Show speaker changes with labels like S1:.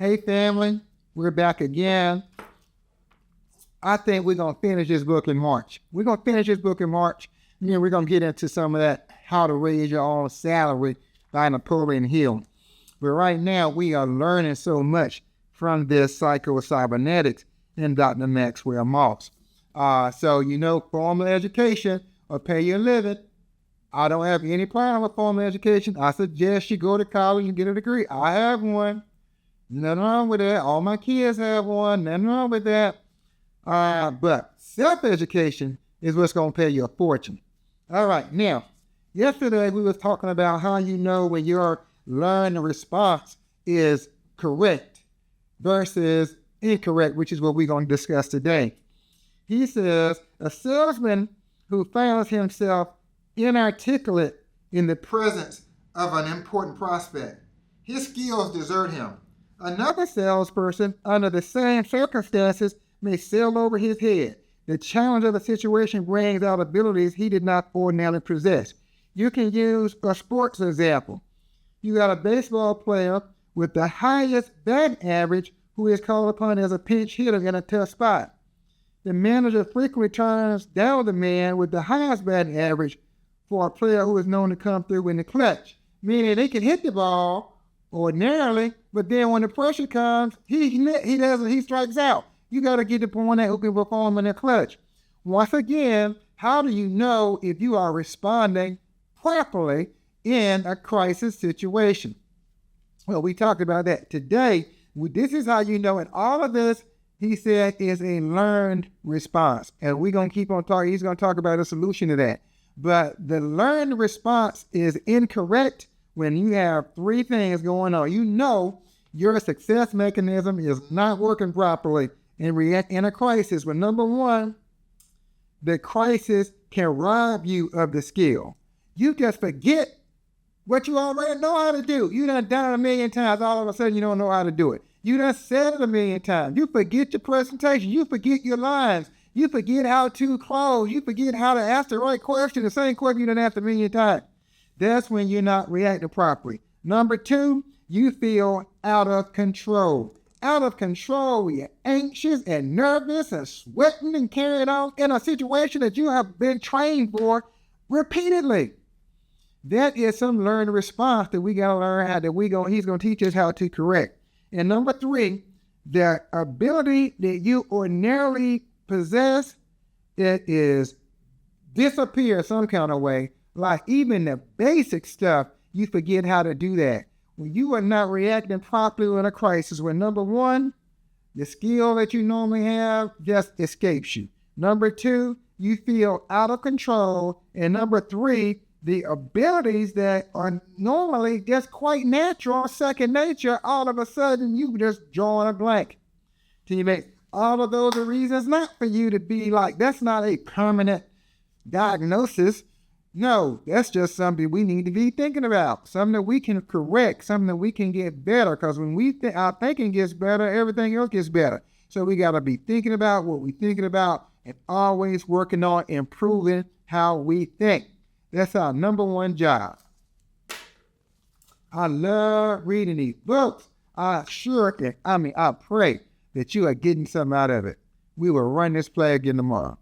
S1: Hey family, we're back again. I think we're going to finish this book in March. And then we're going to get into some of that how to raise your own salary by Napoleon Hill. But right now we are learning so much from this Psycho-Cybernetics and Dr. Maxwell Maltz. Formal education or pay your living. I don't have any problem with formal education. I suggest you go to college and get a degree. I have one. Nothing wrong with that. All my kids have one. Nothing wrong with that. But self-education is what's going to pay you a fortune. All right. Now, yesterday we were talking about how you know when your learning response is correct versus incorrect, which is what we're going to discuss today. He says, a salesman who finds himself inarticulate in the presence of an important prospect, his skills desert him. Another salesperson, under the same circumstances, may sail over his head. The challenge of the situation brings out abilities he did not ordinarily possess. You can use a sports example. You got a baseball player with the highest batting average who is called upon as a pinch hitter in a tough spot. The manager frequently turns down the man with the highest batting average for a player who is known to come through in the clutch, meaning they can hit the ball ordinarily, but then when the pressure comes, he strikes out. You got to get the point who can perform in the clutch. Once again, how do you know if you are responding properly in a crisis situation? Well, we talked about that today. This is how you know, and all of this, he said, is a learned response. And we're going to keep on talking. He's going to talk about a solution to that. But the learned response is incorrect when you have three things going on. You know your success mechanism is not working properly and react in a crisis. But number one, the crisis can rob you of the skill. You just forget what you already know how to do. You done it a million times. All of a sudden, you don't know how to do it. You done said it a million times. You forget your presentation. You forget your lines. You forget how to close. You forget how to ask the right question, the same question you done asked a million times. That's when you're not reacting properly. Number two, you feel out of control. Out of control. You're anxious and nervous and sweating and carrying on in a situation that you have been trained for repeatedly. That is some learned response that we got to learn how he's going to teach us how to correct. And number three, the ability that you ordinarily possess, it is disappear some kind of way. Like even the basic stuff, you forget how to do that. When you are not reacting properly in a crisis, where number one, the skill that you normally have just escapes you. Number two, you feel out of control. And number three, the abilities that are normally just quite natural, second nature, all of a sudden you just drawing a blank. Teammates, all of those are reasons not for you to be like, that's not a permanent diagnosis. No, that's just something we need to be thinking about, something that we can correct, something that we can get better, because when our thinking gets better, everything else gets better. So we got to be thinking about what we're thinking about and always working on improving how we think. That's our number one job. I love reading these books. I pray that you are getting something out of it. We will run this play again tomorrow.